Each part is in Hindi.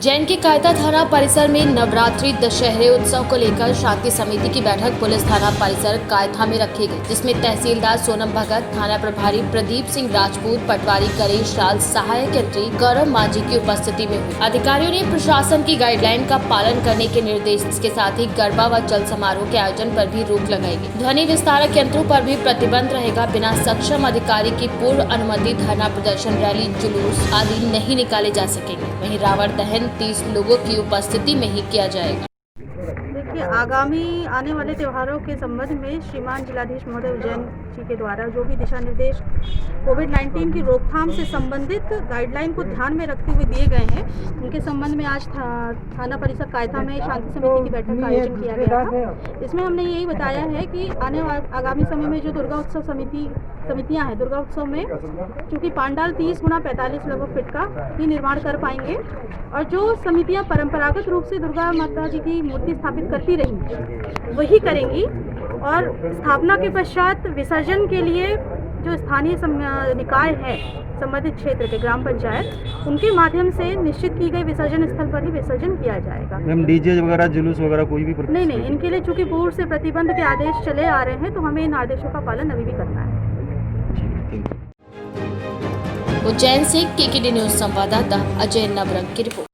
जैन के कायदा थाना परिसर में नवरात्रि दशहरे उत्सव को लेकर शांति समिति की बैठक पुलिस थाना परिसर कायथा में रखी गई, जिसमें तहसीलदार सोनम भगत, थाना प्रभारी प्रदीप सिंह राजपूत, पटवारी गणेश लाल, सहायक एंट्री गौरव माझी की उपस्थिति में हुई। अधिकारियों ने प्रशासन की गाइडलाइन का पालन करने के निर्देश के साथ ही गरबा व चल समारोह के आयोजन पर भी रोक लगाई गई। ध्वनि विस्तारक यंत्रों पर भी प्रतिबंध रहेगा। बिना सक्षम अधिकारी की पूर्व अनुमति धरना प्रदर्शन, रैली, जुलूस आदि नहीं निकाले जा सकेंगे। वहीं रावण दहन 30 लोगों की उपस्थिति में ही किया जाएगा। देखिए, आगामी आने वाले त्योहारों के संबंध में श्रीमान जिलाधीश महोदय उज्जैन जी के द्वारा जो भी दिशा निर्देश कोविड-19 की रोकथाम से संबंधित गाइडलाइन को ध्यान में रखते हुए दिए गए हैं, उनके संबंध में आज थाना परिसर कायथा में शांति समिति की बैठक का आयोजन किया गया था। इसमें हमने यही बताया है कि आगामी समय में जो दुर्गा उत्सव समितियां हैं, दुर्गा उत्सव में चूँकि पांडाल 30 गुना 45 लगभग फीट का ही निर्माण कर पाएंगे और जो समितियां परंपरागत रूप से दुर्गा माता जी की मूर्ति स्थापित करती रही वही करेंगी और स्थापना के पश्चात विसर्जन के लिए जो स्थानीय निकाय है, संबंधित क्षेत्र के ग्राम पंचायत, उनके माध्यम से निश्चित की गई विसर्जन स्थल पर ही विसर्जन किया जाएगा। मैम, डीजे वगैरह, जुलूस वगैरह कोई भी नहीं, इनके लिए चूँकि पूर्व से प्रतिबंध के आदेश चले आ रहे हैं तो हमें इन आदेशों का पालन अभी भी करना है। उज्जैन से केकेडी न्यूज संवाददाता अजय नवरंग की रिपोर्ट।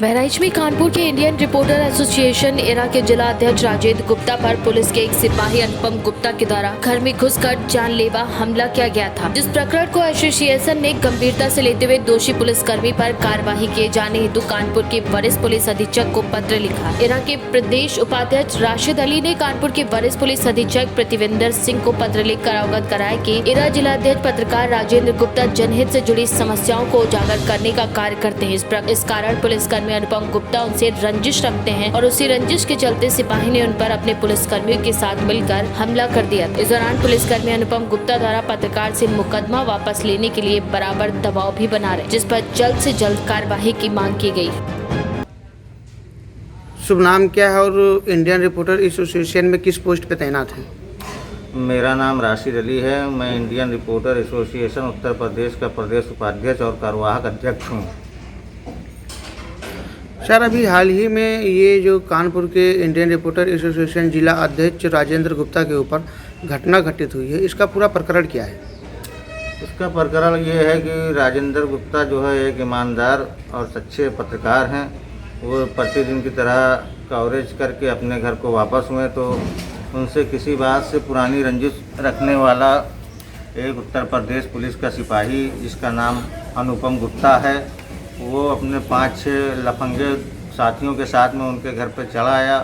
बहराइच में कानपुर के इंडियन रिपोर्टर एसोसिएशन एरा के जिला अध्यक्ष राजेंद्र गुप्ता पर पुलिस के एक सिपाही अनुपम गुप्ता के द्वारा घर में घुसकर जानलेवा हमला किया गया था, जिस प्रकरण को एसोसिएशन ने गंभीरता से लेते हुए दोषी पुलिसकर्मी पर कार्यवाही किए जाने हेतु कानपुर के वरिष्ठ पुलिस अधीक्षक को पत्र लिखा। एरा के प्रदेश उपाध्यक्ष राशिद अली ने कानपुर के वरिष्ठ पुलिस अधीक्षक प्रतिविंदर सिंह को पत्र लिखकर अवगत कराया कि एरा जिला अध्यक्ष पत्रकार राजेंद्र गुप्ता जनहित से जुड़ी समस्याओं को उजागर करने का कार्य करते हैं। इस कारण पुलिसकर्मी अनुपम गुप्ता उनसे रंजिश रखते हैं और उसी रंजिश के चलते सिपाही ने उन पर अपने पुलिसकर्मियों के साथ मिलकर हमला कर दिया। इस दौरान पुलिसकर्मी अनुपम गुप्ता द्वारा पत्रकार से मुकदमा वापस लेने के लिए बराबर दबाव भी बना रहे, जिस पर जल्द से जल्द कार्यवाही की मांग की गई। शुभ नाम क्या है और इंडियन रिपोर्टर एसोसिएशन में किस पोस्ट पे तैनात हैं? मेरा नाम राशिद अली है। मैं Indian reporter association Uttar Pradesh का प्रदेश उपाध्यक्ष और कार्यवाहक अध्यक्ष हूँ। सर, अभी हाल ही में ये जो कानपुर के इंडियन रिपोर्टर एसोसिएशन जिला अध्यक्ष राजेंद्र गुप्ता के ऊपर घटना घटित हुई है, इसका पूरा प्रकरण क्या है? इसका प्रकरण ये है कि राजेंद्र गुप्ता जो है एक ईमानदार और सच्चे पत्रकार हैं। वो प्रतिदिन की तरह कवरेज करके अपने घर को वापस हुए तो उनसे किसी बात से पुरानी रंजिश रखने वाला एक उत्तर प्रदेश पुलिस का सिपाही, जिसका नाम अनुपम गुप्ता है, वो अपने 5-6 लफंगे साथियों के साथ में उनके घर पर चला आया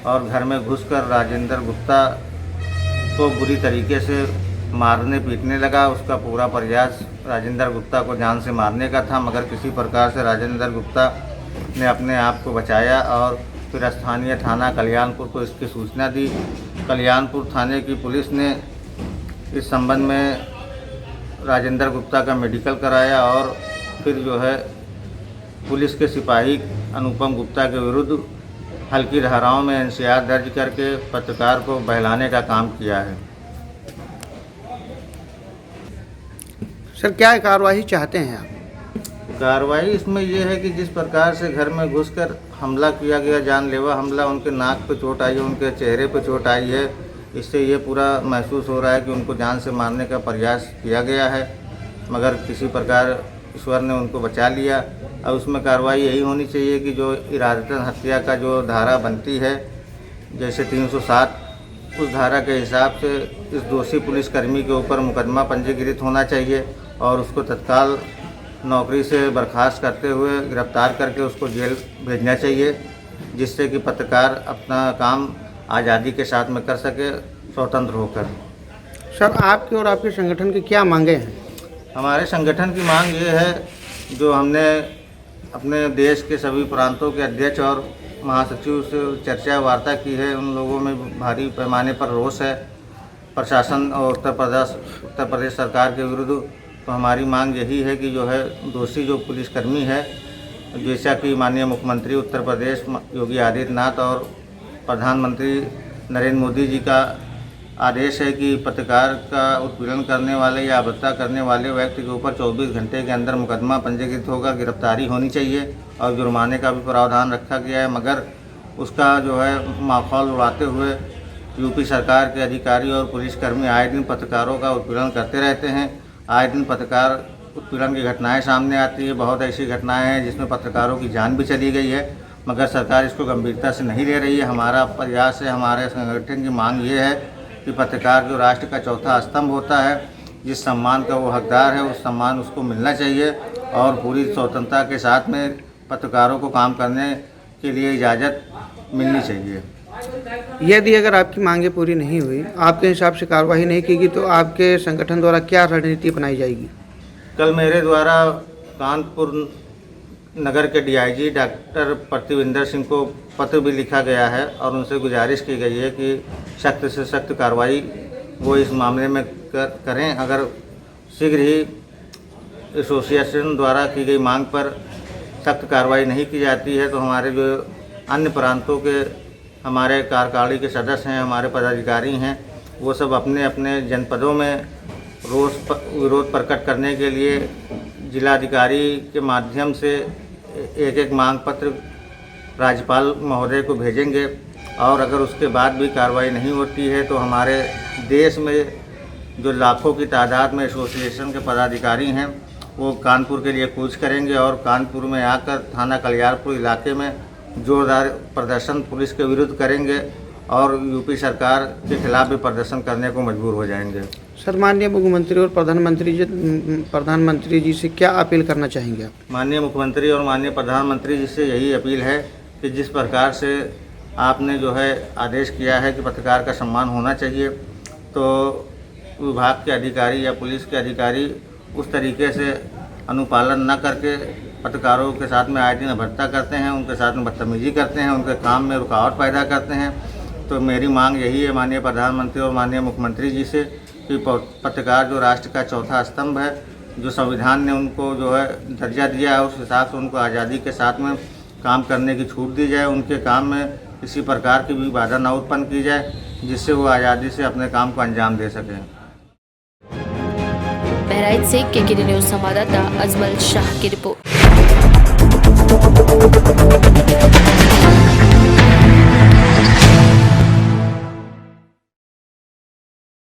और घर में घुसकर राजेंद्र गुप्ता को बुरी तरीके से मारने पीटने लगा। उसका पूरा प्रयास राजेंद्र गुप्ता को जान से मारने का था, मगर किसी प्रकार से राजेंद्र गुप्ता ने अपने आप को बचाया और फिर स्थानीय थाना कल्याणपुर को इसकी सूचना दी। कल्याणपुर थाने की पुलिस ने इस संबंध में राजेंद्र गुप्ता का मेडिकल कराया और फिर जो है पुलिस के सिपाही अनुपम गुप्ता के विरुद्ध हल्की धाराओं में एनसीआर दर्ज करके पत्रकार को बहलाने का काम किया है। सर, क्या कार्रवाई चाहते हैं आप? कार्रवाई इसमें यह है कि जिस प्रकार से घर में घुसकर हमला किया गया, जानलेवा हमला, उनके नाक पे चोट आई है, उनके चेहरे पे चोट आई है, इससे ये पूरा महसूस हो रहा है कि उनको जान से मारने का प्रयास किया गया है, मगर किसी प्रकार ईश्वर ने उनको बचा लिया। अब उसमें कार्रवाई यही होनी चाहिए कि जो इरादतन हत्या का जो धारा बनती है, जैसे 307, उस धारा के हिसाब से इस दोषी पुलिसकर्मी के ऊपर मुकदमा पंजीकृत होना चाहिए और उसको तत्काल नौकरी से बर्खास्त करते हुए गिरफ्तार करके उसको जेल भेजना चाहिए, जिससे कि पत्रकार अपना काम आज़ादी के साथ में कर सके, स्वतंत्र होकर। सर, आपके और आपके संगठन की क्या मांगे हैं? हमारे संगठन की मांग ये है, जो हमने अपने देश के सभी प्रांतों के अध्यक्ष और महासचिव से चर्चा वार्ता की है, उन लोगों में भारी पैमाने पर रोष है प्रशासन और उत्तर प्रदेश सरकार के विरुद्ध। तो हमारी मांग यही है कि जो है दोषी जो पुलिसकर्मी है, जैसा कि माननीय मुख्यमंत्री उत्तर प्रदेश योगी आदित्यनाथ और प्रधानमंत्री नरेंद्र मोदी जी का आदेश है कि पत्रकार का उत्पीड़न करने वाले या अभद्रता करने वाले व्यक्ति के ऊपर 24 घंटे के अंदर मुकदमा पंजीकृत होगा, गिरफ्तारी होनी चाहिए और जुर्माने का भी प्रावधान रखा गया है। मगर उसका जो है माखौल उड़ाते हुए यूपी सरकार के अधिकारी और पुलिसकर्मी आए दिन पत्रकारों का उत्पीड़न करते रहते हैं। आए दिन पत्रकार उत्पीड़न की घटनाएं सामने आती है। बहुत ऐसी घटनाएं हैं जिसमें पत्रकारों की जान भी चली गई है, मगर सरकार इसको गंभीरता से नहीं ले रही है। हमारा प्रयास है, हमारे संगठन की मांग ये है कि पत्रकार जो राष्ट्र का चौथा स्तंभ होता है, जिस सम्मान का वो हकदार है, उस सम्मान उसको मिलना चाहिए और पूरी स्वतंत्रता के साथ में पत्रकारों को काम करने के लिए इजाज़त मिलनी चाहिए। यदि अगर आपकी मांगें पूरी नहीं हुई, आपके हिसाब से कार्रवाई नहीं की गई, तो आपके संगठन द्वारा क्या रणनीति अपनाई जाएगी? कल मेरे द्वारा कानपुर नगर के डीआईजी डॉक्टर प्रतिविंदर सिंह को पत्र भी लिखा गया है और उनसे गुजारिश की गई है कि सख्त से सख्त कार्रवाई वो इस मामले में करें। अगर शीघ्र ही एसोसिएशन द्वारा की गई मांग पर सख्त कार्रवाई नहीं की जाती है तो हमारे जो अन्य प्रांतों के हमारे कार्यकारिणी के सदस्य हैं, हमारे पदाधिकारी हैं, वो सब अपने अपने जनपदों में विरोध प्रकट करने के लिए जिलाधिकारी के माध्यम से एक एक मांग पत्र राज्यपाल महोदय को भेजेंगे और अगर उसके बाद भी कार्रवाई नहीं होती है तो हमारे देश में जो लाखों की तादाद में एसोसिएशन के पदाधिकारी हैं वो कानपुर के लिए कूच करेंगे और कानपुर में आकर थाना कलियारपुर इलाके में जोरदार प्रदर्शन पुलिस के विरुद्ध करेंगे और यूपी सरकार के खिलाफ भी प्रदर्शन करने को मजबूर हो जाएंगे। सर, माननीय मुख्यमंत्री और प्रधानमंत्री जी से क्या अपील करना चाहेंगे आप? माननीय मुख्यमंत्री और माननीय प्रधानमंत्री जी से यही अपील है कि जिस प्रकार से आपने जो है आदेश किया है कि पत्रकार का सम्मान होना चाहिए, तो विभाग के अधिकारी या पुलिस के अधिकारी उस तरीके से अनुपालन न करके पत्रकारों के साथ में आए दिन अभद्रता करते हैं, उनके साथ में बदतमीजी करते हैं, उनके काम में रुकावट पैदा करते हैं। तो मेरी मांग यही है माननीय प्रधानमंत्री और माननीय मुख्यमंत्री जी से कि पत्रकार जो राष्ट्र का चौथा स्तंभ है, जो संविधान ने उनको जो है दर्जा दिया है, उस हिसाब से उनको आज़ादी के साथ में काम करने की छूट दी जाए। उनके काम में किसी प्रकार की भी बाधा न उत्पन्न की जाए जिससे वो आज़ादी से अपने काम को अंजाम दे सकें। बहराइच से केकेडी न्यूज़ संवाददाता अजमल शाह की रिपोर्ट।